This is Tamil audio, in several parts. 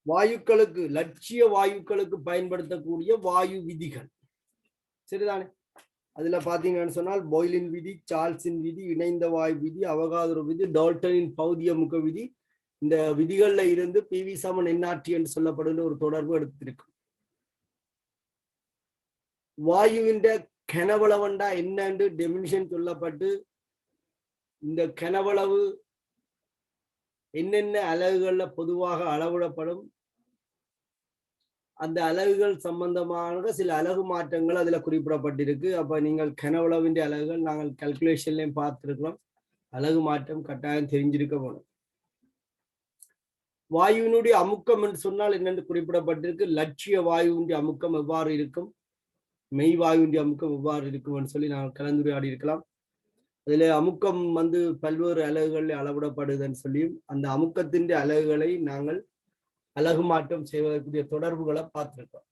வாயுக்களுக்கு லட்சிய வாயுக்களுக்கு பயன்படுத்தக்கூடிய வாயு விதிகள் சரிதானே. அதுல பாத்தீங்கன்னு சொன்னால் பாய்லின் விதி, சார்ல்ஸின் விதி, இணைந்த வாயு விதி, அவகாதரோ விதி, டால்டனின் பௌதிய முக விதி, இந்த விதிகள்ல இருந்து பிவி சமன் என்ஆர்டி என்று சொல்லப்படுகிற ஒரு தொடர்பு எடுத்திருக்கு. வாயுவின் கனவளவண்டா என்னன்னு டெபினிஷன் சொல்லப்பட்டு இந்த கனவளவு என்னென்ன அலகுகள்ல பொதுவாக அளவிடப்படும் அந்த அலகுகள் சம்பந்தமான சில அலகு மாற்றங்கள் அதுல குறிப்பிடப்பட்டிருக்கு. அப்ப நீங்கள் கனவளவின் அலகுகள் நாங்கள் கால்குலேஷன்லயும் பார்த்திருக்கிறோம். அலகு மாற்றம் கட்டாயம் தெரிஞ்சிருக்க போனோம். வாயுவினுடைய அமுக்கம் என்று சொன்னால் என்னென்று குறிப்பிடப்பட்டிருக்கு. லட்சிய வாயுவின் அமுக்கம் எவ்வாறு இருக்கும், மெய் வாயுவின் அமுக்கம் எவ்வாறு இருக்கும் சொல்லி நாங்கள் கலந்துரையாடி இருக்கலாம். அதுல அமுக்கம் பல்வேறு அலகுகளில் அளவிடப்படுதுன்னு சொல்லியும் அந்த அமுக்கத்தின் அலகுகளை நாங்கள் அலகு மாற்றம் செய்வதற்குரிய தொடர்புகளை பார்த்திருக்கோம்.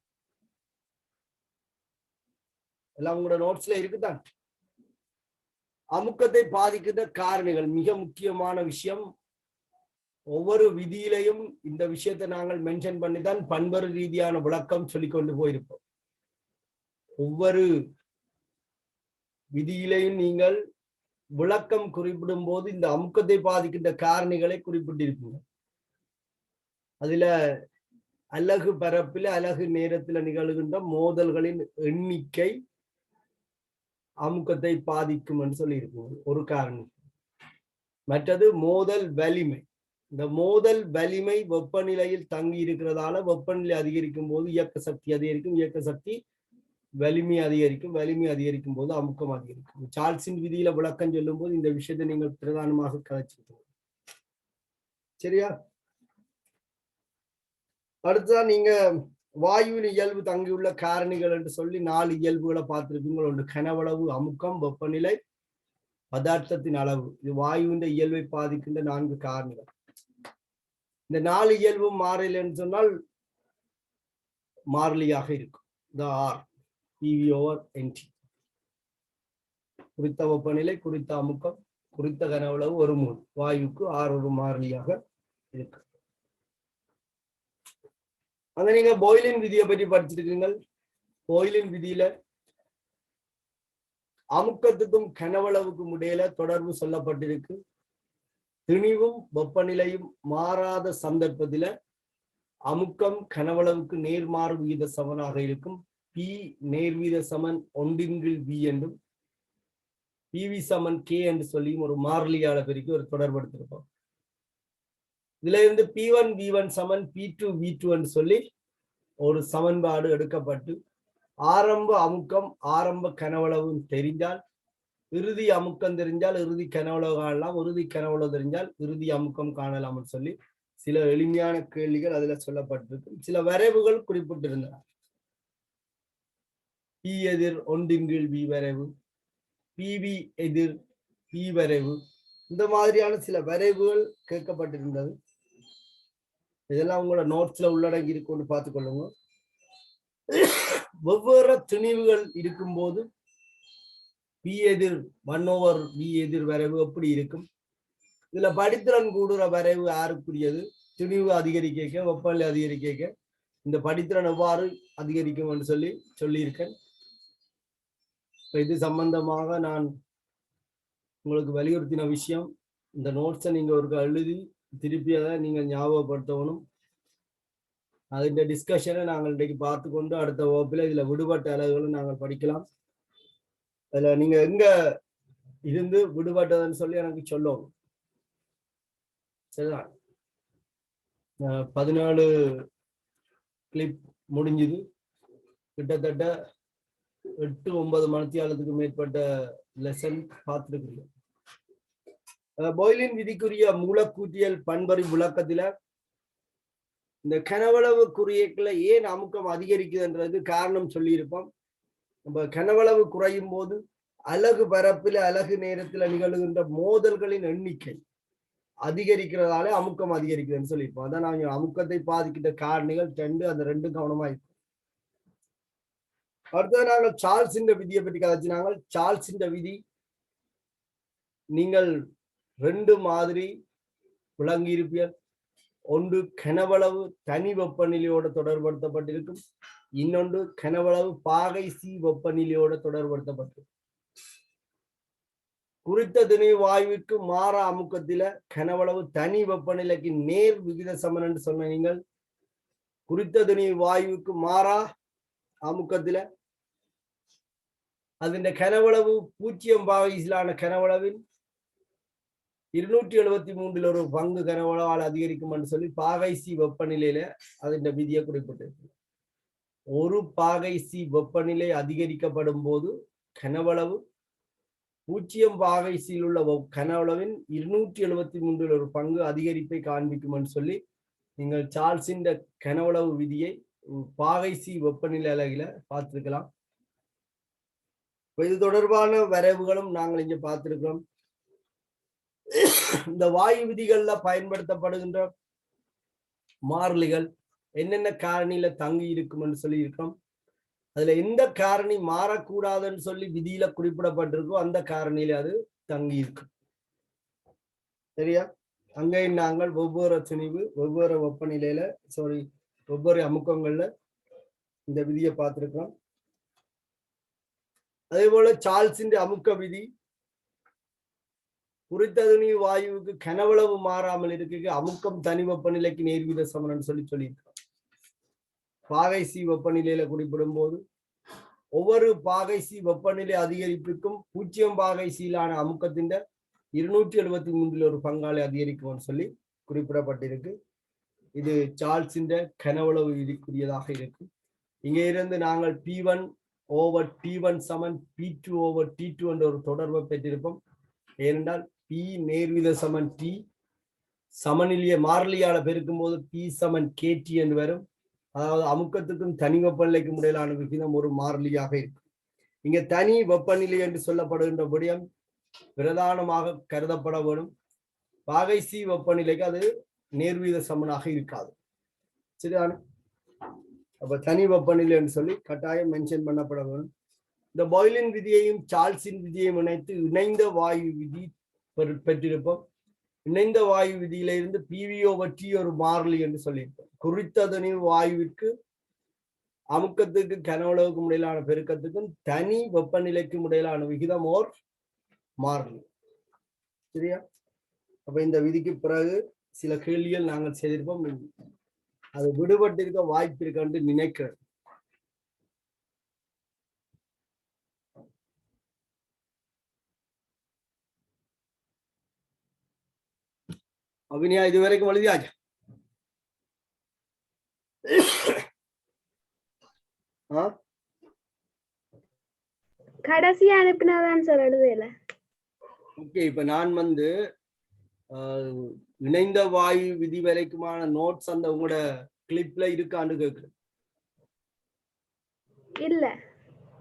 எல்லாம் உங்களோட நோட்ஸ்ல இருக்குதான். அமுக்கத்தை பாதிக்கின்ற காரணிகள் மிக முக்கியமான விஷயம். ஒவ்வொரு விதியிலையும் இந்த விஷயத்தை நாங்கள் மென்ஷன் பண்ணிதான் பண்பறு ரீதியான விளக்கம் சொல்லிக் கொண்டு போயிருப்போம். ஒவ்வொரு விதியிலையும் நீங்கள் விளக்கம் குறிப்பிடும் போது இந்த அமுக்கத்தை பாதிக்கின்ற காரணிகளை குறிப்பிட்டிருப்பீங்க. அதுல அலகு பரப்பில் அலகு நேரத்தில் நிகழ்கின்ற மோதல்களின் எண்ணிக்கை அமுக்கத்தை பாதிக்கும் என்று சொல்லி இருக்கும் ஒரு காரணம். மற்றது மோதல் வலிமை. இந்த மோதல் வலிமை வெப்பநிலையில் தங்கி இருக்கிறதால வெப்பநிலை அதிகரிக்கும் போது இயக்க சக்தி அதிகரிக்கும், இயக்க சக்தி வலிமை அதிகரிக்கும், வலிமை அதிகரிக்கும் போது அமுக்கம் அதிகரிக்கும். சார்ல்ஸின் விதியில விளக்கம் சொல்லும் போது இந்த விஷயத்தை நீங்கள் பிரதானமாக கதைச்சிருக்கீங்க. சரியா? அடுத்ததான் நீங்க வாயுவின் இயல்பு தங்கியுள்ள காரணிகள் என்று சொல்லி 4 இயல்புகளை பார்த்திருப்பீங்க. ஒன்று கனவளவு, அமுக்கம், வெப்பநிலை, பதார்த்தத்தின் அளவு. இது வாயுவின் இயல்பை பாதிக்கின்ற 4 காரணிகள். இந்த 4 இயல்பும் மாறலைன்னு சொன்னால் மாறிலியாக இருக்கும். இந்த R PV/NT. குறித்த வெப்பநிலை, குறித்த அமுக்கம், குறித்த கனவளவு ஒரு மோல். வாயுக்கு R ஒரு மாறிலியாக இருக்கு. அங்க நீங்க பாய்லின் விதியை பற்றி படிச்சிருக்கீங்கள். பாய்லின் விதியில அமுக்கத்துக்கும் கனவளவுக்கும் இடையில தொடர்பு சொல்லப்பட்டிருக்கு. திணிவும் வெப்பநிலையும் மாறாத சந்தர்ப்பத்தில அமுக்கம் கனவளவுக்கு நேர்மாறு விகித சமனாக இருக்கும். P நேர்வீத சமன் 1/V என்றும் PV சமன் K என்று சொல்லியும் ஒரு மாறிலியால பெருக்கி ஒரு தொடர்பு எடுத்திருப்போம். இதுல இருந்து P1 V1 சமன் P2 V2 என்று சொல்லி ஒரு சமன்பாடு எடுக்கப்பட்டு ஆரம்ப அமுக்கம் ஆரம்ப கனவளவு தெரிஞ்சால், இறுதி அமுக்கம் தெரிஞ்சால் இறுதி கனவளவு காணலாம், இறுதி கனவளவு தெரிஞ்சால் இறுதி அமுக்கம் காணலாம் சொல்லி சில எளிமையான கேள்விகள் அதுல சொல்லப்பட்டிருக்கு. சில வரைவுகள் குறிப்பிட்டிருந்தன. P எதிர் 1/V வரைவு, PV எதிர் P வரைவு, இந்த மாதிரியான சில வரைவுகள் கேட்கப்பட்டிருந்தது. இதெல்லாம் உங்களோட நோட்ஸ்ல உள்ளடங்கி இருக்கும்னு பார்த்துக்கொள்ளுங்க. வெவ்வேறு திணிவுகள் இருக்கும்போது P எதிர் 1/V எதிர் வரைவு எப்படி இருக்கும்? இதுல படித்திறன் கூடுற வரைவு யாருக்குரியது? திணிவு அதிகரிக்க, வெப்பநிலை அதிகரிக்க இந்த படித்திறன் எவ்வாறு அதிகரிக்கும் என்று சொல்லியிருக்கேன். இது சம்பந்தமாக நான் உங்களுக்கு வலியுறுத்தின விஷயம். இந்த நோட்ஸை நீங்க ஒரு எழுதி திருப்பி அதை நீங்க ஞாபகப்படுத்தணும். அதுஇந்த டிஸ்கஷனை நாங்கள் இன்றைக்கு பார்த்து கொண்டு அடுத்த வகுப்பில் இதுல விடுபட்ட அலகுகளும் நாங்கள் படிக்கலாம். அதுல நீங்க எங்க இருந்து விடுபட்டதுன்னு சொல்லி எனக்கு சொல்லணும். சரிதான். 14 கிளிப் முடிஞ்சுது. கிட்டத்தட்ட 8-9 மணித்தியாலத்துக்கு மேற்பட்ட லெசன் பார்த்துருக்கீங்க. பாய்லின் விதிக்குரிய மூலக்கூற்றியல் பண்பறி விளக்கத்துல இந்த கனவளவு குறியீட்டுல ஏன் அமுக்கம் அதிகரிக்குதுன்றது காரணம் சொல்லியிருப்போம். நம்ம கனவளவு குறையும் போது அலகு பரப்பில அலகு நேரத்துல நிகழ்கின்ற மோதல்களின் எண்ணிக்கை அதிகரிக்கிறதால அமுக்கம் அதிகரிக்குதுன்னு சொல்லியிருப்போம். அதான் நாங்கள் அமுக்கத்தை பாதிக்கின்ற காரணிகள் 2, அந்த 2 கவனமா இருக்கும். அடுத்தது நாங்கள் சார்ல்ஸின் விதியை பற்றி கதைச்சினாங்க. சார்ல்ஸின் விதி நீங்கள் 2 மாதிரி விளங்கி இருப்பீர்கள். ஒன்று கனவளவு தனி வெப்பநிலையோடு தொடர்படுத்தப்பட்டிருக்கும், இன்னொன்று கனவளவு பாகை சி வெப்பநிலையோடு தொடர்படுத்தப்பட்டிருக்கும். குறித்த திணிவு வாயுவிற்கு மாறா அமுக்கத்தில கனவளவு தனி வெப்பநிலைக்கு நேர் விகித சமன் என்று சொன்ன நீங்கள் குறித்த திணிவு வாயுவுக்கு மாறா அமுக்கத்தில அதன் கனவளவு 0 பாகையிலான கனவளவின் 273 ஒரு பங்கு கனவளவால் அதிகரிக்கும் என்று சொல்லி பாகை சி வெப்பநிலையில அதன் விதியை குறிப்பிட்டிருக்கு. ஒரு பாகை சி வெப்பநிலை அதிகரிக்கப்படும் போது கனவளவு 0 பாகை சியில் உள்ள கனவளவின் 273 ஒரு பங்கு அதிகரிப்பை காண்பிக்கும் என்று சொல்லி நீங்கள் சார்ல்ஸின் கனவளவு விதியை பாகை சி வெப்பநிலை அலகில பார்த்திருக்கலாம். இது தொடர்பான வரைவுகளும் நாங்கள் இங்க பார்த்திருக்கிறோம். இந்த வாயு விதிகள்ல பயன்படுத்தப்படுகின்ற மாறிலிகள் என்னென்ன காரணியில தங்கி இருக்கும் என்று சொல்லி இருக்கோம். அதுல எந்த காரணி மாறக்கூடாதுன்னு சொல்லி விதியில குறிப்பிடப்பட்டிருக்கோ அந்த காரணியில அது தங்கி இருக்கும். சரியா? அங்கே நாங்கள் ஒவ்வொரு திணிவு ஒவ்வொரு வெப்பநிலையில ஒவ்வொரு அமுக்கங்கள்ல இந்த விதியை பார்த்திருக்கிறோம். அதே போல சார்ல்ஸின் அமுக்க விதி குறித்த திணிவு வாயுவுக்கு கனவளவு மாறாமல் இருக்க அமுக்கம் தனி வெப்பநிலைக்கு நேர்வித சமன் சொல்லியிருக்கிறோம். பாகை சி வெப்பநிலையில குறிப்பிடும் போது ஒவ்வொரு பாகை சி வெப்பநிலை அதிகரிப்புக்கும் 0 பாகை சியிலான அமுக்கத்தின் 273 ஒரு பங்காளி அதிகரிக்கும் சொல்லி குறிப்பிடப்பட்டிருக்கு. இது சார்ல்ஸின் கனவளவு விதிக்குரியதாக இருக்கும். இங்கே இருந்து நாங்கள் P1 over T1 சமன் P2 over T2 என்ற ஒரு தொடர்பை பெற்றிருப்போம். ஏனென்றால் P நேர்வித சமன் T சமநிலைய மாறிலியால பெருக்கும் போது P சமன் KT என்று வரும். அதாவது அமுக்கத்துக்கும் தனி வெப்பநிலைக்கும் இடையிலான விகிதம் ஒரு மாறிலியாக இருக்கும். இங்க தனி வெப்பநிலை என்று சொல்லப்படுகின்ற விடயம் பிரதானமாக கருதப்பட வேண்டும். பாகை சி வெப்பநிலைக்கு அது நேர்வீத சமனாக இருக்காது. சரிதானே? அப்ப தனி வெப்பநிலை என்று சொல்லி கட்டாயம் மென்ஷன் பண்ணப்பட வேண்டும். இந்த பாய்லின் விதியையும் சார்ல்ஸின் விதியையும் இணைத்து இணைந்த வாயு விதி பெற்றிருப்போம். இணைந்த வாயு விதியில இருந்து PV/T ஒரு மாறிலி என்று சொல்லியிருப்போம். குறித்த திணிவு வாயுவிற்கு அமுக்கத்துக்கு கனவளவுக்கும் இடையிலான பெருக்கத்துக்கும் தனி வெப்பநிலைக்கும் இடையிலான விகிதம் ஓர் மாறிலி. சரியா? அப்ப இந்த விதிக்கு பிறகு சில கேள்விகள் நாங்கள் செய்திருப்போம். அது விடுபட்டிருக்க வாய்ப்பு இருக்க நினைக்கிறேன். அபினியா இதுவரைக்கும் எழுதியாச்சு? கடைசி அனுப்பினாதான் சார் எழுதல. ஓகே, இப்ப நான் இணைந்த வாயு விதி வரைக்குமான நோட்ஸ் அந்த உங்களோட கிளிப்ல இருக்கான்னு கேக்குறேன். இல்ல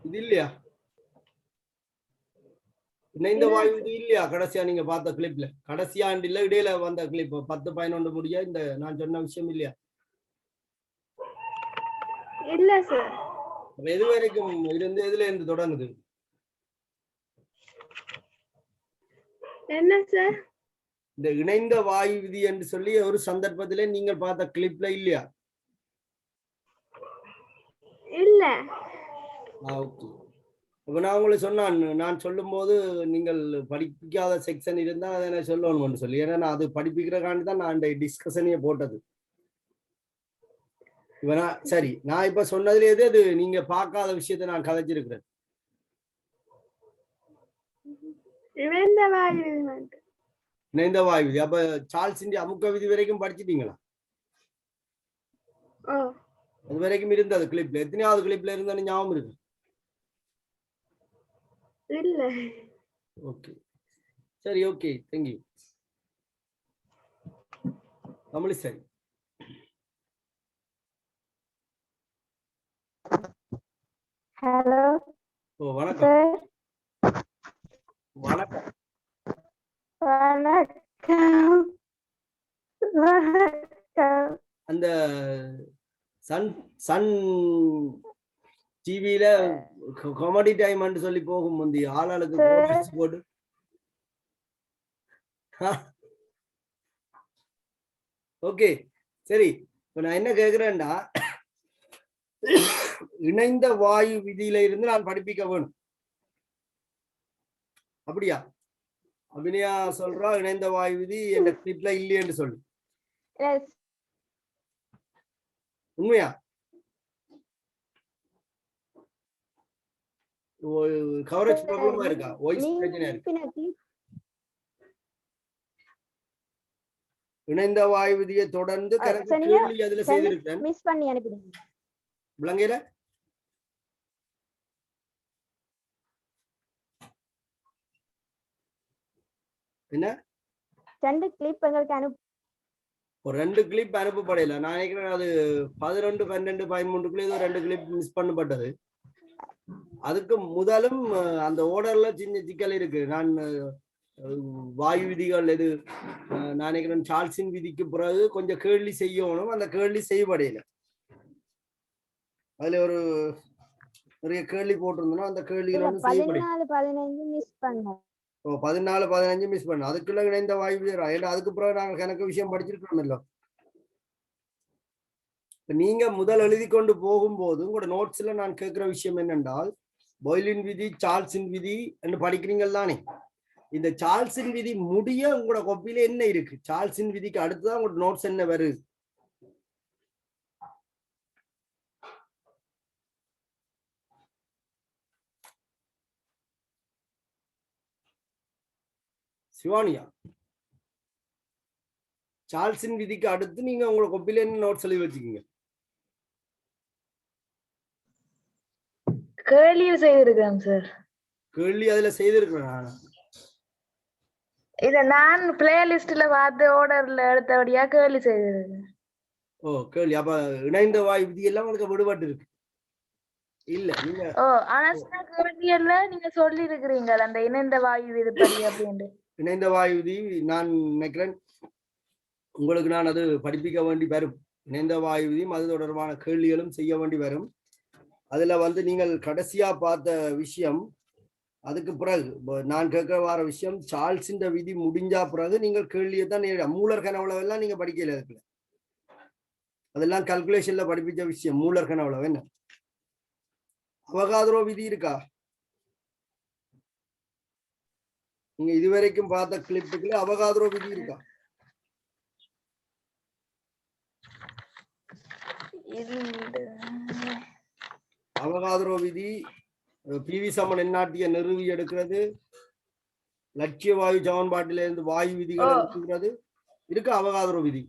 இது இல்லையா? இணைந்த வாயு விதி இல்லையா? கடைசியா நீங்க பார்த்த கிளிப்ல கடைசியா இல்ல இடையில வந்த கிளிப் 10-11 முடிய இந்த நான் சொன்ன விஷயம் இல்லையா? இல்ல சார். எது வரைக்கும் இருந்து எதுல இருந்து தொடங்குது? என்ன சார்? இந்த இணைந்த வாயு விதி என்று சொல்லி ஒரு சந்தர்ப்பத்திலே நீங்கள் பார்த்த கிளிப்ல இல்லையா? இல்ல. ஓகே. இப்ப நான் உங்களுக்கு சொன்னான், நான் சொல்லும் போது நீங்கள் படிப்பிக்காத செக்ஷன் இருந்தா அதை என்ன சொல்லணும்னு சொல்லி, ஏன்னா நான் அது படிப்பிக்கிறக்காண்டி தான் நான் இந்த டிஸ்கஷனையே போட்டது. இப்ப சரி, நான் இப்ப சொன்னதுல எது அது நீங்க பார்க்காத விஷயத்தை நான் கதைச்சிருக்கிறேன். இணைந்த வாயு விதி. அப்ப சார்ல்ஸின் அமுக்க விதி வரைக்கும் படிச்சிட்டீங்களா? அது வரைக்கும் இருந்தது கிளிப்ல. எத்தனையாவது கிளிப்ல இருந்தாலும் ஞாபகம் இருக்கு? இல்ல. ஓகே, சரி, ஓகே, தேங்க்யூ. தமிழ் சரி. ஹலோ. ஓ, வணக்கம். வணக்கம். வணக்கம். வணக்கம். அந்த சன் டிவியில காமெடி டைம் சொல்லி போகும் முந்தி ஆளாளுக்கு போட்டு ஓகே. சரி, இப்ப நான் என்ன கேக்குறேன்டா, இணைந்த வாயு விதியில இருந்து நான் படிப்பிக்க வேணும். அப்படியா? அபிநயா சொல்றா இணைந்த வாயு விதி என்ற கிளிப்ல இல்லையென்று சொல்லு. Yes. உண்மையா? கவரேஜ் ப்ராப்ளமா இருக்கா? வாய்ஸ் பிரச்சனை இருக்கு. இணைந்த வாயு விதியை தொடர்ந்து கணக்கு கேள்வி அதுல செய்திருக்கேன். மிஸ் பண்ணி அனுப்பிடுங்க. விளங்கல? என்ன? 2 கிளிப் எங்களுக்கு அனுப்பு. ஒரு 2 கிளிப் அனுப்பப்படையில. நான் நினைக்கிறேன் அது 11, 12, 13க்குள்ள ஏதோ 2 கிளிப் மிஸ் பண்ணப்பட்டது. அதுக்கு முதலும் அந்த ஓர்டர்ல சின்ன சிக்கல் இருக்கு. நான் வாயு விதிகள் எது நான் நினைக்கிறேன் சார்ல்ஸின் விதிக்கு பிறகு கொஞ்சம் கேள்வி செய்யணும். அந்த கேள்வி செய்யப்படையில அதுல ஒரு நிறைய கேள்வி போட்டிருந்தோம். அந்த கேள்விகள் வந்து 14, 15 மிஸ் பண்ணோம். 14, 15 மிஸ் பண்ண. அதுக்குள்ள இணைந்த வாயு விதி. அதுக்கு பிறகு நாங்க கணக்கு விஷயம் படிச்சிருக்கோம் இல்ல. நீங்க முதல் எழுதி கொண்டு போகும்போது உங்களோட நோட்ஸ்ல நான் கேட்கிற விஷயம் என்னென்றால், பாய்லின் விதி, சார்ல்ஸின் விதி என்று படிக்கிறீங்கள் தானே. இந்த சார்ல்ஸின் விதி முடிய உங்களோட கொப்பியில என்ன இருக்கு? சார்ல்ஸின் விதிக்கு அடுத்துதான் உங்களோட நோட்ஸ் என்ன வருது? சிவானியா, சார்ல்ஸின் விதிக்கு அடுத்து நீங்க உங்களோட கொப்பியில என்ன நோட்ஸ் எழுதி வச்சுக்கீங்க? கேள்வி செய்திருக்கேன் சார். கேள்வி அதுல செய்திருக்கிறேன். இல்ல நான் பிளேலிஸ்ட்ல பார்த்து ஆர்டர்ல எடுத்தபடியா கேள்வி செய்திருக்கேன். ஓ, கேள்வி. அப்ப இணைந்த வாயு விதி எல்லாம் உங்களுக்கு விடுபட்டு இருக்கு இல்ல? நீங்க ஆனா கேள்வி எல்லாம் நீங்க சொல்லி இருக்கிறீங்க அந்த இணைந்த வாயு விதி படி அப்படின்னு. இணைந்த வாயு விதி நான் நினைக்கிறேன் உங்களுக்கு நான் அது படிப்பிக்க வேண்டி வரும். இணைந்த வாயு விதியும் அது தொடர்பான கேள்விகளும் செய்ய வேண்டி வரும். அதுல வந்து நீங்கள் கடைசியா பார்த்த விஷயம், அதுக்கு பிறகு நான் கேட்க வர விஷயம், சார்ல்ஸின் விதி முடிஞ்சா பிறகு நீங்கள் கேள்வியை தான் மூலர் கனவுளவு எல்லாம் நீங்க படிக்கல. இருக்குல்ல, அதெல்லாம் கல்குலேஷன்ல படிப்பிச்ச விஷயம். மூலர் கனவுளவு என்ன? அவகாத்ரோ விதி இருக்கா? நீங்க இதுவரைக்கும் பார்த்த கிளிப்புக்குள்ள அவகாத்ரோ விதி இருக்கா? அவகாத்ரோ விதி பிவி சமன் எண்ணாட்டிய நிறுவி எடுக்கிறது, லட்சிய வாயு சமன்பாட்டில இருந்து வாயு விதிகளை எடுக்கிறது இருக்கு. அவகாத்ரோ விதி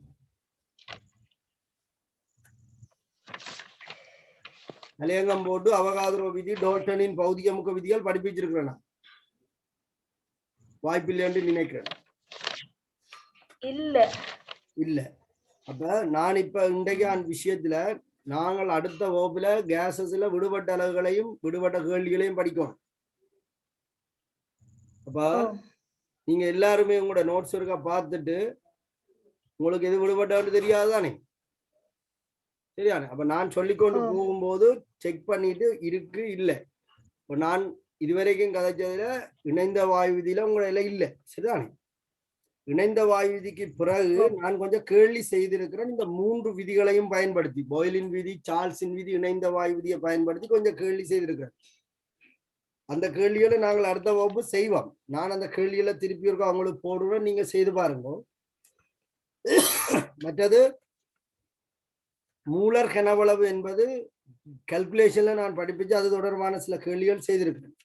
தலையங்கம் போட்டு அவகாத்ரோ விதி, டோல்டனின் பௌதிக முக விதிகள் படிப்பிச்சிருக்கிறேன். வாய்ப்பில்லை என்று நினைக்கிறேன். இல்ல இல்ல. அப்ப நான் இப்ப இன்றைக்கு அந்த விஷயத்துல நாங்கள் அடுத்த வகுப்புல கேசஸ்ல விடுபட்ட அளவுகளையும் விடுபட்ட கேள்விகளையும் படிக்கணும். அப்ப நீங்க எல்லாருமே உங்களோட நோட்ஸ் இருக்கா பார்த்துட்டு உங்களுக்கு எது விடுபட்டு தெரியாதுதானே? சரியானே? அப்ப நான் சொல்லிக்கொண்டு போகும்போது செக் பண்ணிட்டு இருக்கு இல்ல. இப்ப நான் இதுவரைக்கும் கதைச்சதுல இணைந்த வாயு விதியில உங்கள இல்ல. சரிதானே? இணைந்த வாயு விதிக்கு பிறகு நான் கொஞ்சம் கேள்வி செய்திருக்கிறேன். இந்த 3 விதிகளையும் பயன்படுத்தி, பாய்லின் விதி, சார்ல்ஸின் விதி, இணைந்த வாயு விதியை பயன்படுத்தி கொஞ்சம் கேள்வி செய்திருக்கிறேன். அந்த கேள்விகளை நாங்கள் அடுத்த வகுப்பு செய்வோம். நான் அந்த கேள்விகளை திருப்பி இருக்க அவங்களுக்கு போடுறேன், நீங்க செய்து பாருங்க. மற்றது மூலர் கனவளவு என்பது கல்குலேஷன்ல நான் படிப்பிச்சு அது தொடர்பான சில கேள்விகள் செய்திருக்கிறேன்.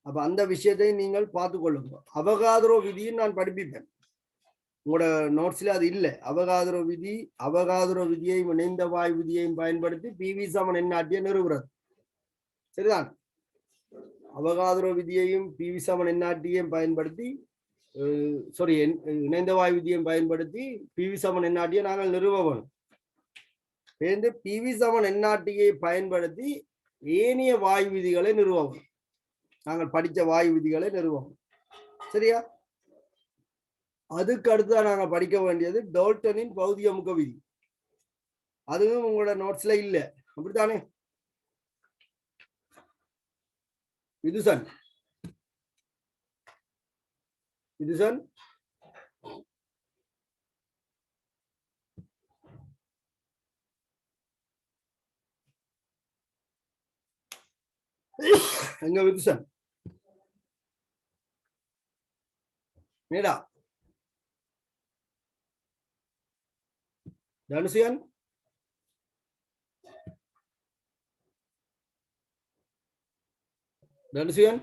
அப்ப அந்த விஷயத்தை நீங்கள் பார்த்து கொள்ளுங்க. அவகாத்ரோ விதியும் நான் படிப்பிப்பேன். உங்களோட நோட்ஸ்ல அது இல்லை. அவகாத்ரோ விதி, அவகாத்ரோ விதியையும் இணைந்த வாயு விதியையும் பயன்படுத்தி பிவி சமன் எண்ணாட்டிய நிறுவுறது. சரிதான்? அவகாத்ரோ விதியையும் பிவி சமன் எண்ணாட்டியையும் பயன்படுத்தி இணைந்த வாயு விதியையும் பயன்படுத்தி பிவி சமன் எண்ணாட்டியை நாங்கள் நிறுவ வேணும். பிவி சமன் எண்ணாட்டியை பயன்படுத்தி ஏனைய வாயு விதிகளை நிறுவவும். நாங்கள் படித்த வாயு விதிகளை நிறுவவும். சரியா? அதுக்கு அடுத்துதான் நாங்க படிக்க வேண்டியது டால்டனின் பௌதிக முக விதி. அதுவும் உங்களோட நோட்ஸ்ல இல்ல, அப்படித்தானே? விதுசன் விதுசன் எங்க விதுசன் மேடா தனுசியன் தனுசியன்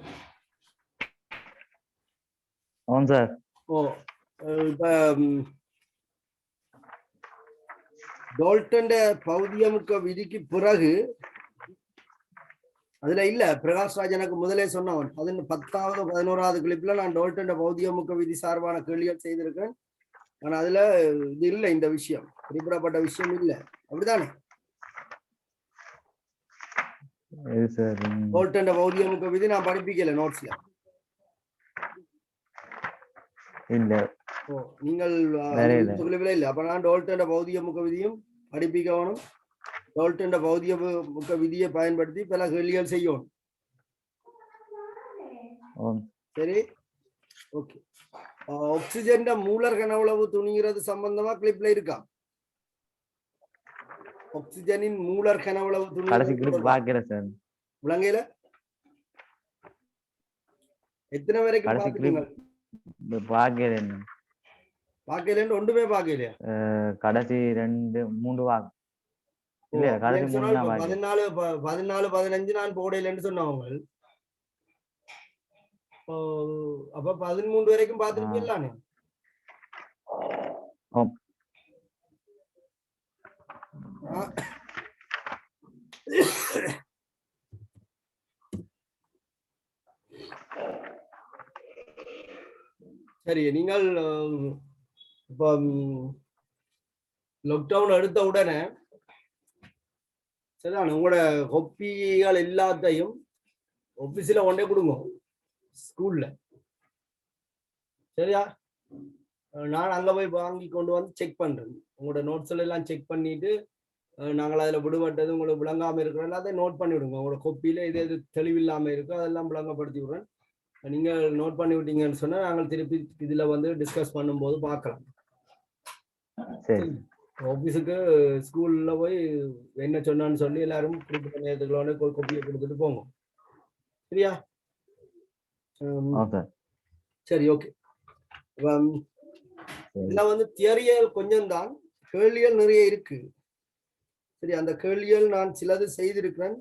అవును సార్ ஓ இப்ப டோல்டன் பௌதியமுக்க விதிக்கு பிறகு அதுல இல்ல பிரகாஷ் ராஜ் எனக்கு முதலே சொன்னவன் 10வது 11வது கிளிப்ல நான் டோல்டன் பௌதியமுக்க விதி சார்பான கேள்விகள் செய்திருக்கேன். ஆனா அதுல இது இல்ல, இந்த விஷயம் குறிப்பிடப்பட்ட விஷயம் இல்ல, அப்படித்தானே? டோல்டன் பௌதியமுக்க விதி நான் படிப்பிக்கல நோட்ஸ்ல. இல்ல ஓ நீங்கள் இல்ல. அப்ப நான் டோல்டன் பௌதியமுக்க விதியும் படிப்பிக்கணும். டோல்டன் பௌதியமுக்க விதியை பயன்படுத்தி பல கேள்விகள் செய்யணும். சரி, ஓகே. ஆக்சிஜன் மூலர் கனவுளவு துணிகிறது சம்பந்தமா கிளிப்ல இருக்கா? ஆக்சிஜனின் மூலர் கனவுளவு துணிகிறது விளங்கையில எத்தனை வரைக்கும் பாக்கல? ஒன்றுமே பாக்கலையா? கடைசி 2-3 வாரம் 14 15 நான் போடையிலன்னு சொன்னவங்க. அப்ப 13 வரைக்கும் பாத்துருக்கீங்களானே? சரி, நீங்கள் இப்ப லாக்டவுன் எடுத்த உடனே சரிதான் உங்களோட கொப்பிகள் எல்லாத்தையும் ஆபீஸ்ல கொண்டே கொடுங்க, ஸ்கூல்ல. சரியா? நான் அங்க போய் வாங்கி கொண்டு வந்து செக் பண்றேன். உங்களோட நோட்ஸ் எல்லாம் செக் பண்ணிட்டு நாங்கள் அதுல விடுபட்டது உங்களுக்கு விளங்காம இருக்கிற எல்லாத்தையும் நோட் பண்ணி விடுங்க. உங்களோட கொப்பியில எது எது தெளிவில்லாம இருக்கோ அதெல்லாம் விளங்கப்படுத்தி விடுறேன். நீங்க நோட் பண்ணி விட்டீங்கன்னு சொன்னா நாங்கள் திருப்பி இதுல வந்து டிஸ்கஸ் பண்ணும்போது பார்க்கலாம். ஆபீஸுக்கு ஸ்கூல்ல போய் என்ன சொன்னான்னு சொல்லி எல்லாரும் குறிப்பிட்ட நேரத்துக்குள்ள கொப்பியை கொடுத்துட்டு போங்க. சரியா? சரி, ஓகே. இதுல வந்து தியரியல் கொஞ்சம் தான், கேள்விகள் நிறைய இருக்கு. சரி, அந்த கேள்விகள் நான் சிலது செய்திருக்கிறேன்.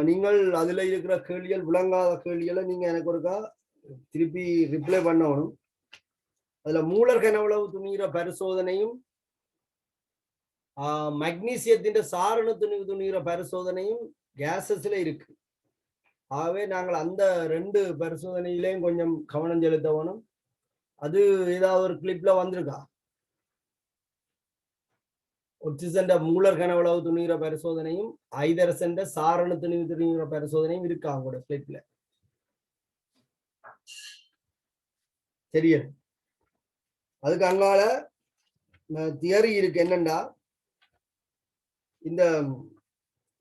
நீங்கள் அதுல இருக்கிற கேள்விகள் விளங்காத கேள்விகளை நீங்க எனக்கு ஒருக்கா திருப்பி ரிப்ளை பண்ணணும். அதுல மூலர் கனவுளவு துணிகிற பரிசோதனையும் மக்னீசியத்தின் சாரண துணிகிற பரிசோதனையும் கேசஸ்ல இருக்கு. ஆகவே நாங்கள் அந்த 2 பரிசோதனையிலையும் கொஞ்சம் கவனம் செலுத்த வேணும். அது ஏதாவது ஒரு கிளிப்ல வந்திருக்கா? ஒட்சிசன் மூலர் கனவுளவு துணிகிற பரிசோதனையும் ஐதரசன் சாரண துணிகிற பரிசோதனையும் இருக்கா அவங்களோட கிளிப்ல? தெரியல. அதுக்கு அங்கால தியரி இருக்கு. என்னண்டா, இந்த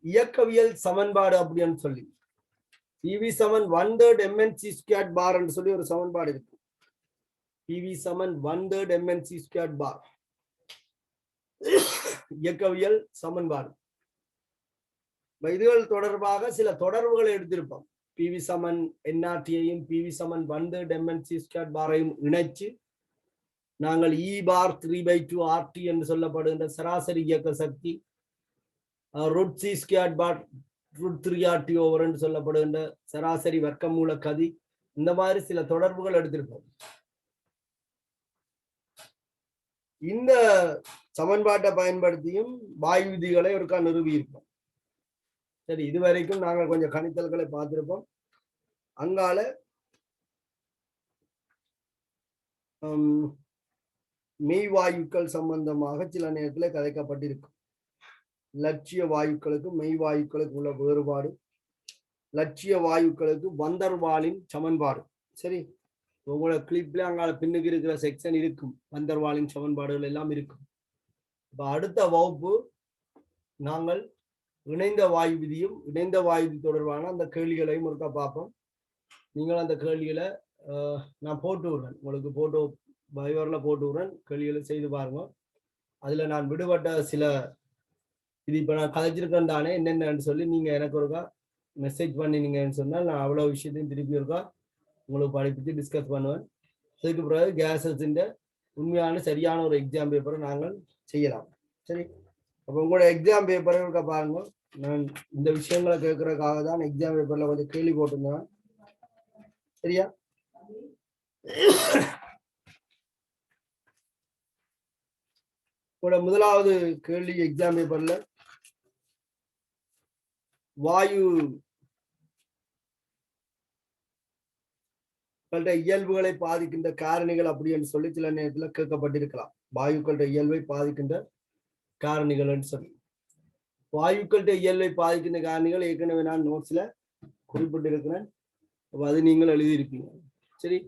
இயக்கவியல் சமன்பாடு அப்படின்னு சொல்லி PV = 1/3 mnc² பார் சொல்லி ஒரு சமன்பாடு இருக்கு. PV = 1/3 mnc² பார் இயக்கவியல் சமன்பாடு. இதுகள் தொடர்பாக சில தொடர்புகளை எடுத்திருப்போம். PV = nRT-யையும் PV = 1/3 mnc² பாரையும் இணைச்சு நாங்கள் E பார் 3/2 RT என்று சொல்லப்படுகின்ற சராசரி இயக்க சக்தி √c² பார் √3RT என்று சொல்லப்படுகின்ற சராசரி வர்க்கமூல கதி, இந்த மாதிரி சில தொடர்புகள் எடுத்திருப்போம். இந்த சமன்பாட்டை பயன்படுத்தியும் வாயு விதிகளை ஒருக்கா நிறுவி இருப்போம். சரி, இதுவரைக்கும் நாங்கள் கொஞ்சம் கணித்தல்களை பார்த்திருப்போம். அங்கால மெய்வாயுக்கள் சம்பந்தமாக சில நேரத்தில் கதைக்கப்பட்டிருக்கும். லட்சிய வாயுக்களுக்கும் மெய் வாயுக்களுக்கு உள்ள வேறுபாடு, லட்சிய வாயுக்களுக்கு வந்தர்வாலின் சமன்பாடு. சரி, உங்களோட கிளிப்ல அங்கால பின்னுக்கு இருக்கிற செக்ஷன் இருக்கும், வந்தர்வாலின் சமன்பாடுகள் எல்லாம் இருக்கும். இப்ப அடுத்த வகுப்பு நாங்கள் இணைந்த வாயு விதியும் இணைந்த வாயு விதி தொடர்பான அந்த கேள்விகளையும் ஒருக்கா பார்ப்போம். நீங்கள் அந்த கேள்விகளை நான் போட்டு விடுறேன், உங்களுக்கு போட்டோ பைவர்ல போட்டு விடுறேன், கேள்விகளை செய்து பாருங்க. அதுல நான் விடுபட்ட சில இது இப்ப நான் கதைச்சிருக்கேன் தானே என்னென்னு சொல்லி நீங்க எனக்கு ஒருக்கா மெசேஜ் பண்ணினீங்கன்னு சொன்னால் நான் அவ்வளவு விஷயத்தையும் திருப்பி இருக்கா உங்களுக்கு படிப்பிச்சு டிஸ்கஸ் பண்ணுவேன். அதுக்கு பிறகு கேசஸின் உண்மையான சரியான ஒரு எக்ஸாம் பேப்பரை நாங்கள் செய்யலாம். சரி, அப்போ உங்களோட எக்ஸாம் பேப்பரை இருக்க பாருங்க. நான் இந்த விஷயங்களை கேட்கறதுக்காக தான் எக்ஸாம் பேப்பர்ல கொஞ்சம் கேள்வி போட்டிருந்தேன். சரியா? உங்களோட முதலாவது கேள்வி எக்ஸாம் பேப்பர்ல வாயு இயல்புகளை பாதிக்கின்ற காரணிகள் அப்படின்னு சொல்லி சில நேரத்துல கேட்கப்பட்டிருக்கலாம். வாயுக்களுடைய இயல்பை பாதிக்கின்ற காரணிகள் சொல்லி வாயுக்களுடைய இயல்பை பாதிக்கின்ற காரணிகள் ஏற்கனவே நான் நோட்ஸ்ல குறிப்பிட்டிருக்கிறேன். அது நீங்கள் எழுதியிருப்பீங்க. சரி,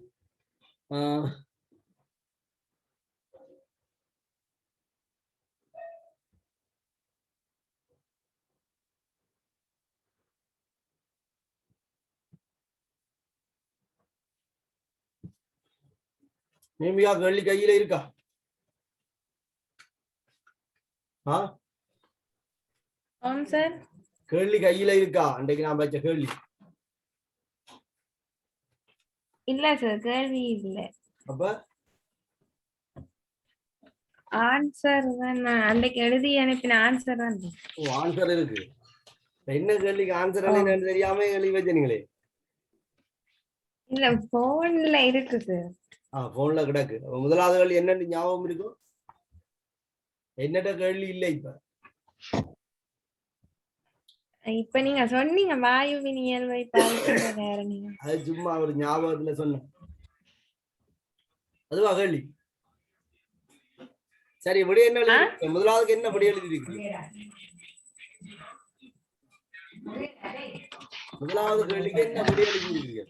நேமியா கேள்வி கையில இருக்கா? சார் கேள்வி கையில இருக்கா? அன்றைக்கு நான் வச்ச கேள்வி இல்ல சார், கேள்வி இல்ல. அப்ப ஆன்சர் தான் அன்றைக்கு எழுதி அனுப்பின ஆன்சர் தான். ஆன்சர் இருக்கு. என்ன கேள்விக்கு ஆன்சர் என்னன்னு தெரியாம எழுதி வச்சீங்களே. இல்ல, போன்ல இருக்கு சார். போன்ல கிடக்கு. முதலாவது கேள்வி என்னன்னு ஞாபகம் இருக்கும்? என்னட்ட கேள்வி இல்லை. இப்ப நீங்க சொன்னீங்க வாயுவின் இயல்பை பாதிக்கின்ற காரணிகள். அது சும்மா ஒரு ஞாபகத்துல சொன்ன அதுவா கேள்வி. சரி, விட என்ன எழுதி? முதலாவதுக்கு என்ன விட எழுதி இருக்கு? முதலாவது கேள்விக்கு என்ன விட எழுதி இருக்கு?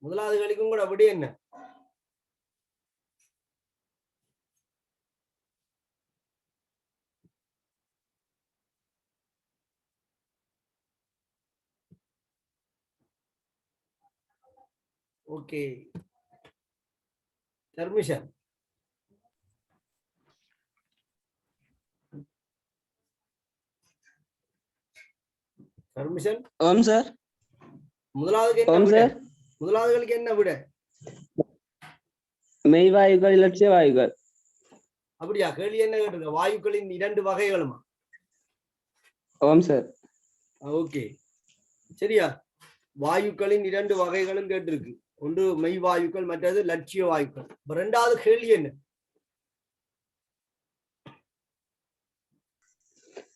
முதலாவது கேள்விக்கும் கூட விட என்ன? Okay, permission. பர்மிஷன். ஓம் சார். முதலாவதுக்கு என்ன விட? முதலாவதுகளுக்கு என்ன விட? மெய்வாயுகள், இலட்சிய வாயுகள். அப்படியா? கேள்வி என்ன கேட்டிருக்க? வாயுக்களின் 2 வகைகளுமா? ஓம் சார். ஓகே, சரியா? வாயுக்களின் 2 வகைகளும் கேட்டிருக்கு. ஒன்று மெய் வாயுக்கள், மற்றது லட்சிய வாயுக்கள். இரண்டாவது கேள்வி என்ன?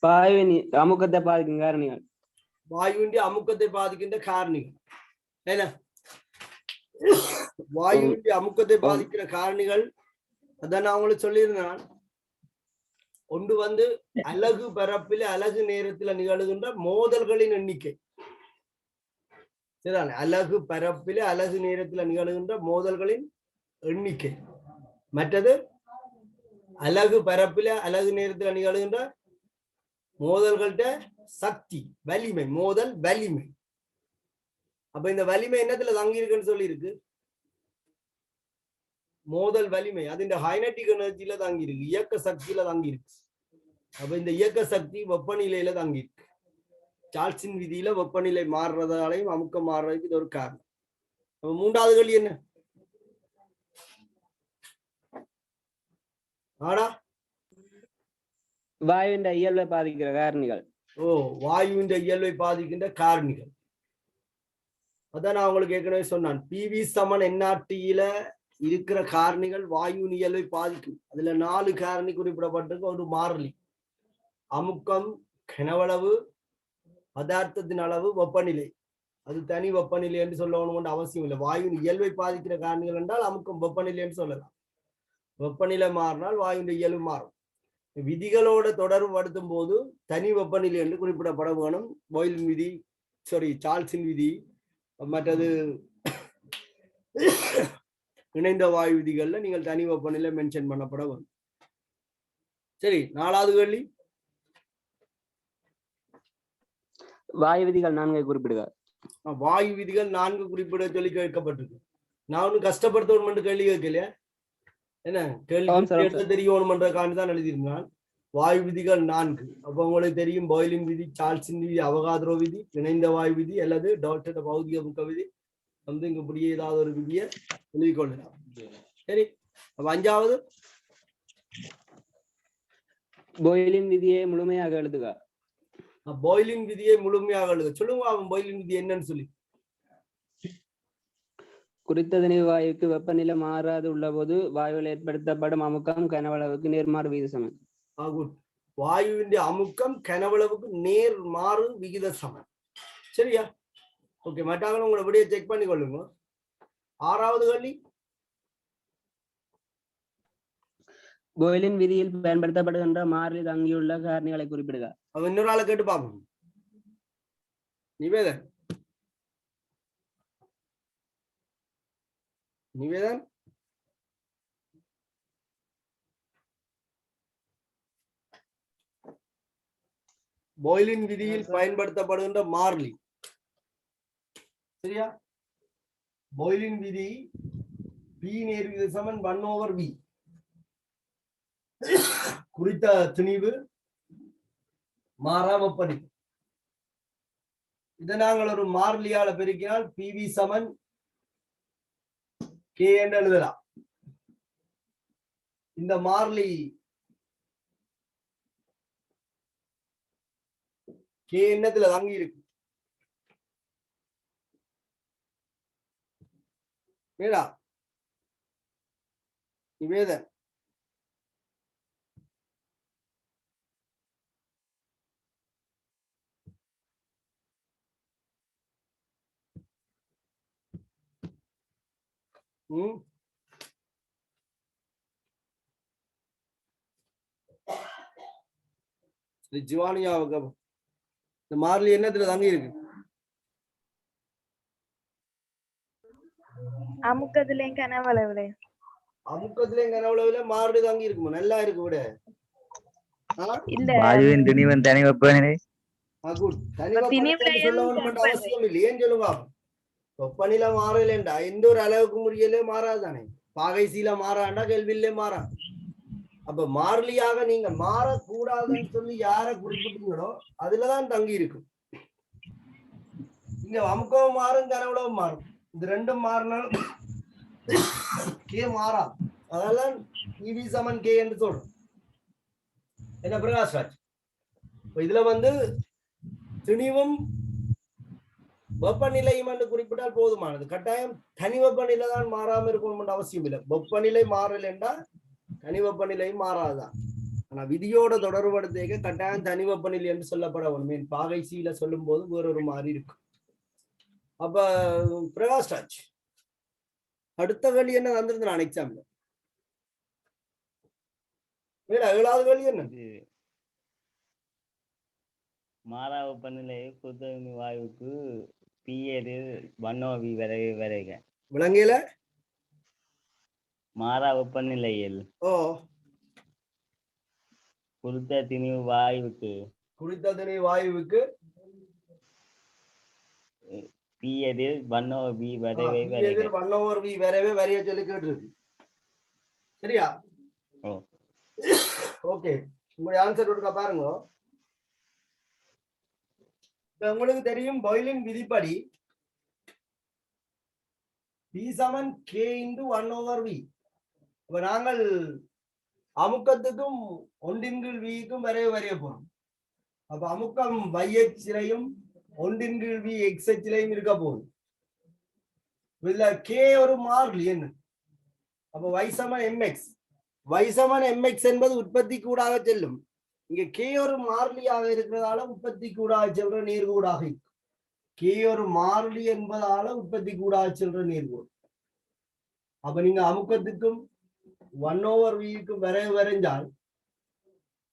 வாயுவின் அமுக்கத்தை பாதிக்கும் காரணிகள். வாயுவின் அமுக்கத்தை பாதிக்கின்ற காரணிகள் என்ன? வாயுவின் அமுக்கத்தை பாதிக்கிற காரணிகள் அதான் நான் உங்களுக்கு சொல்லியிருந்தேன். ஒன்று அலகு பரப்பில அலகு நேரத்துல நிகழ்கின்ற மோதல்களின் எண்ணிக்கை. சரிதானே? அலகு பரப்பில அலகு நேரத்துல நிகழ்கின்ற மோதல்களின் எண்ணிக்கை. மற்றது அலகு பரப்பில அலகு நேரத்துல நிகழ்கின்ற மோதல்கள்ட சக்தி, வலிமை. மோதல் வலிமை. அப்ப இந்த வலிமை என்னத்துல தங்கி இருக்குன்னு சொல்லி இருக்கு? மோதல் வலிமை அது இந்த கைனடிக் எனர்ஜில தங்கி இருக்கு, இயக்க சக்தியில தங்கி இருக்கு. அப்ப இந்த இயக்க சக்தி வெப்பநிலையில தங்கி இருக்கு. சார்ல்ஸின் விதியில வெப்பநிலை மாறுறதாலையும் அமுக்கம் மாறுறதுக்கு இது ஒரு காரணம். அப்ப மூன்றாவது கேள்வி என்ன? ஆனா வாயுவின் இயல்பை பாதிக்கிற காரணிகள். வாயுவின் இயல்பை பாதிக்கின்ற காரணிகள். அதான் நான் உங்களுக்கு ஏற்கனவே சொன்னான். பிவி சமன் என்ஆர்டியில இருக்கிற காரணிகள் வாயுவின் இயல்பை பாதிக்கும். அதுல 4 காரணி குறிப்பிடப்பட்டிருக்கு. ஒரு மாறிலி, அமுக்கம், கனவளவு, பதார்த்தத்தின் அளவு, வெப்பநிலை. அது தனி வெப்பநிலை என்று சொல்லணும் அவசியம் இல்லை. வாயுவின் இயல்பை பாதிக்கிற காரணிகள் என்றால் அமுக்கம், வெப்பநிலை என்று சொல்லலாம். வெப்பநிலை மாறினால் வாயுவின் இயல்பு மாறும். விதிகளோட தொடர்பு படுத்தும் போது தனி வெப்பநிலை என்று குறிப்பிடப்பட வேணும். பாயிலின் விதி, சார்ல்ஸின் விதி, மற்றது இணைந்த வாயு விதிகள்ல நீங்கள் தனி வெப்பநிலை மென்ஷன் பண்ணப்பட வேணும். சரி, 4வது கேள்வி. வாயு விதிகள் 4 குறிப்பிடுக. வாயு விதிகள் 4 குறிப்பிட சொல்லி கேட்கப்பட்டிருக்கு. நான் ஒன்னும் கஷ்டப்படுத்த கேள்வி கேட்கலையா? என்ன கேள்வி ஆமாம் சார், ஆமாம் எடுத்து தெரியணும்ன்றதுக்காண்டி தான் எழுதியிருந்தான். வாயு விதிகள் 4. அப்ப உங்களுக்கு தெரியும் பாய்லின் விதி, சார்ல்ஸின் விதி, அவகாத்ரோ விதி, இணைந்த வாயு விதி அல்லது டால்டன் பௌதிக முக்க விதி. வந்து இங்க இப்படியே ஏதாவது ஒரு விதியை எழுதிக் கொள்ளலாம். சரி, அப்ப 5வது பாய்லின் விதியை முழுமையாக எழுதுக. பாய்லின் விதியை முழுமையாக எழுத சொல்லுங்க. அவன் பாய்லின் விதி என்னன்னு சொல்லி. குறித்த திணிவு வாயுக்கு வெப்பநிலை மாறாது உள்ள போது வாயுவில் ஏற்படுத்தப்படும் அமுக்கம் கனவளவுக்கு நேர்மாறு விகித சமன். வாயுவின் அமுக்கம் கனவளவுக்கு நேர்மாறு விகித சமன். சரியா? ஓகே, மற்றாங்களும் உங்களை விடையை செக் பண்ணி கொள்ளுங்க. 6வது கேள்வி. பாய்லின் விதியில் பயன்படுத்தப்படுகின்ற மாறிலி தங்கியுள்ள காரணிகளை குறிப்பிடுக. அவன் இன்னொரு ஆளை கேட்டு பார்ப்போம். நிவேதன் பாய்லின் விதியில் பயன்படுத்தப்படுகின்ற மாறிலி. சரியா? பாய்லின் விதி P நேர்விகித சமன் 1/V. குறித்த திணிவு மாறாம படி. இதை நாங்கள் ஒரு மாறிலியால பெருக்கினால் PV சமன் K என்று எழுதலாம். இந்த மாறிலி K என்னத்துல தங்கி இருக்கு? மேடா நிவேதன் ஜிவானியாவுக்கு இந்த மாறிலி என்னத்துல தங்கி இருக்கு? அமுக்கத்திலையும் கனவளவுலையும். அமுக்கத்திலையும் கனவளவுல மாறிலி தங்கி இருக்குமா? நல்லா இருக்கு விட. இல்ல, வாயுவின் திணிவன் தனி வெப்பநிலை அவசியம் இல்லை. ஏன் சொல்லுங்க? வெப்பநிலை மாறலண்டா எந்த ஒரு அளவுக்கு முறையிலே மாறாதானே. பாகை சீல மாறாண்டா கேள்வியிலே மாறா. அப்ப மாறிலியாக நீங்க மாறக்கூடாதுன்னு சொல்லி யார குறிப்பிட்டீங்களோ அதுலதான் தங்கி இருக்கும். இங்க அமுக்கவும் மாறும், கனவுளவும் மாறும். இது ரெண்டும் மாறினாலும் கே மாறா. அதெல்லாம் PV சமன் K என்று சொல்றோம். என்ன பிரகாஷ்ராஜ்? இதுல வந்து திணிவும் வெப்பநிலையும் என்று குறிப்பிட்டால் போதுமானது. கட்டாயம் தனி வெப்பநிலை தான் மாறாம இருக்கணும் அவசியம் இல்லை. வெப்பநிலை மாறல் என்றால் தனி வெப்பநிலையும் மாறாதுதான். ஆனா விதியோட தொடர்படுத்த கட்டாயம் தனி வெப்பநிலை என்று சொல்லப்பட வேணும். பாகை சீல சொல்லும் போது வேறொரு மாதிரி இருக்கும். அப்ப பிரகாஷ்ராஜ் அடுத்த கேள்வி என்ன வந்திருந்து நான் எக்ஸாம்ல 7வது கேள்வி என்ன? மாறா வெப்பநிலை குறித்த வாயுக்கு P 1/V வரைக. விலங்கையில மாறா வெப்பநிலையில் குறித்த திணிவு வாயுவுக்கு P 1/V வரவே வரைய சொல்லி கேட்டிருக்கு. சரியா? ஓகே, உங்களுடைய ஆன்சர் கொடுக்க பாருங்க. உங்களுக்கு தெரியும் பாய்லின் விதிப்படி P சமன் K × 1/V. இப்ப நாங்கள் அமுக்கத்துக்கும் 1/V வரைய போறோம். அப்ப அமுக்கம் YH-லையும் 1/V XH-லையும் இருக்க போகுது. இதுல K ஒரு மாறிலி என்ன? அப்ப Y சமன் MX. Y சமன் MX என்பது உற்பத்தி கூடாக செல்லும். இங்க K ஒரு மாறிலியாக இருக்கிறதால உற்பத்தி கூடாக செல்ற நேர்கூடாக இருக்கும். K ஒரு மாறிலி என்பதால உற்பத்தி கூடாக செல்ற நேர்கோடு. அப்ப நீங்க அமுக்கத்துக்கும் 1/V வரைஞ்சால்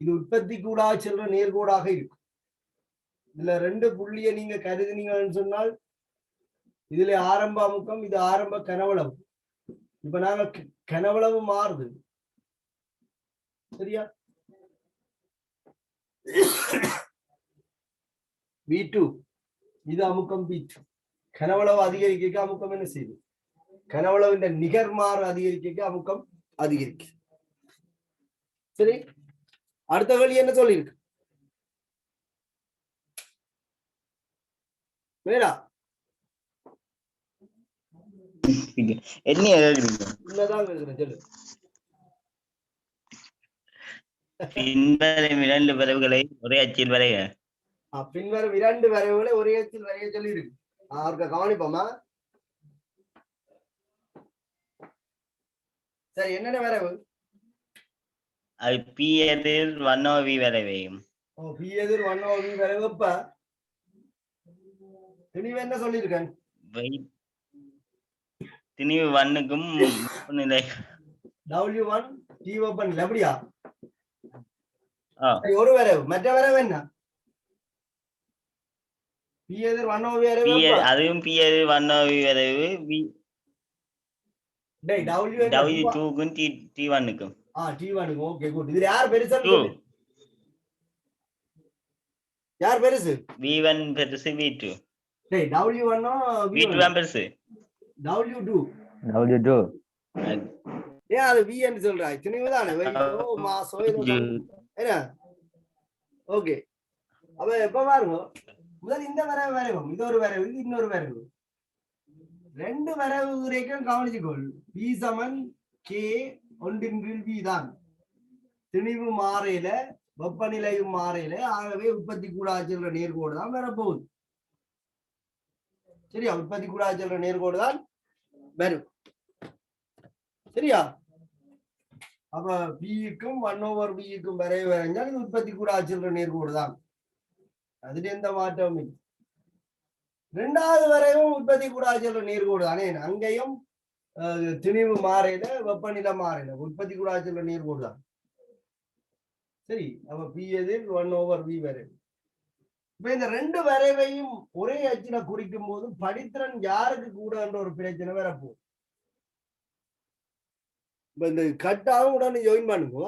இது உற்பத்தி கூடாக செல்ற நேர்கோடாக இருக்கும். இதுல 2 புள்ளியை நீங்க கருதினீங்கன்னு சொன்னால் இதுல ஆரம்ப அமுக்கம், இது ஆரம்ப கனவளவு. இப்ப நாங்க கனவளவு மாறுது. சரியா? V2 இது அமுக்கம் V2. கனவளவு அதிகரிக்க அமுக்கம் என்ன செய்யுது? கனவளவின் நிகர் மாறு அதிகரிக்க அமுக்கம் அதிகரிக்கு. சரி, அடுத்த கேள்வி என்ன சொல்லியிருக்கு? மேடா என்ன கேக்குறீங்க? உன்னதான் கேக்குறேன், சொல்லு. பின்வரும் 2 வரைவுகளை ஒரே அச்சில் வரைக. பின்வரும் 2 வரைவுகளை ஒரே அச்சில் வரைய சொல்லி இருக்கு. அவருக்கு கவனிப்போமா? சரி, என்னென்ன வரைவு? அது பி எதிர் 1/v வரைவையும். பி எதிர் 1/v வரைவு. இப்ப திணிவு என்ன சொல்லியிருக்கேன்? திணிவு 1க்கும் வெப்பநிலை W1 T வெப்பநிலை. அப்படியா? ஆ, சரி, ஒரு வரைவு. மற்ற வரைவு என்ன? பி எதிர் 1/v வரைவு. அதுவும் பி எதிர் 1/v வரைவு. டேய், W2க்கும் T1க்கும். T1. Okay, good. இதுல யார் பெருசு? 2 யார் பெருசு? V1 பெருசு, V2. டேய், W1 V2 தான் பெருசு. W2. W2 ஏன் அது V ன்னு சொல்றாய்? திணிவுதானே? வெயிட்டோ மாசோ ஏதோ என்ன? ஓகே, அப்ப எப்ப பாருங்க, முதல் இந்த வரைவு வரைவோம். இது ஒரு வரைவு, இது இன்னொரு வரைவு. 2 வரைவு வரைக்கும் கவனிச்சுக்கொள். V சமன் K 1/V தான். திணிவு மாறையில வெப்பநிலையும் மாறையில, ஆகவே உற்பத்தி கூடாச்சல்ற நேர்கோடு தான் வரப்போகுது. சரியா? உற்பத்தி கூடாச்சல்ற நேர்கோடு தான் வரும். சரியா? அப்ப Vக்கும் 1/Vக்கும் வரைவு வரைஞ்சால் இது உற்பத்தி கூடாச்சல்ற நேர்கோடு தான். அதுல எந்த மாற்றமும் இல்லை. 2வது வரைவும் உற்பத்தி கூடாச்சல்ற நேர்கோடு தானே. அங்கேயும் திணிவு மாறையில வெப்பநிலை மாறையில உற்பத்தி கூடாச்சல்ற நேர்கோடு தான். சரி, அப்ப P எதிர் 1/V வரைவு. இப்ப இந்த 2 வரைவையும் ஒரே அச்சில குறிக்கும் போது படித்திறன் யாருக்கு கூட என்ற ஒரு பிரச்சனை வரப்போகுது. இப்ப இந்த கட்டாவும் உடனே ஜாயின் பண்ணுங்க.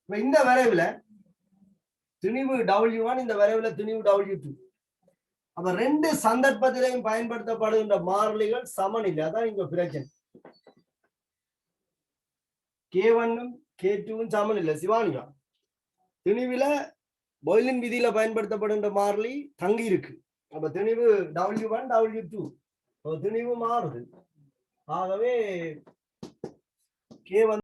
இப்ப இந்த வரைவுல திணிவு W1, இந்த வரைவுல திணிவு W2. அப்ப 2 சந்தர்ப்பத்திலையும் பயன்படுத்தப்படுகின்ற மாறிலிகள் சமநிலை. அதான் இங்க பிரச்சனை. K1ம் K2ம் சமநிலை. சிவானியா, திணிவுல பாய்லின் விதியில பயன்படுத்தப்படுகின்ற மாறிலி தங்கி இருக்கு. அப்ப திணிவு W1 W2 திணிவு மாறுது. ஆகவே K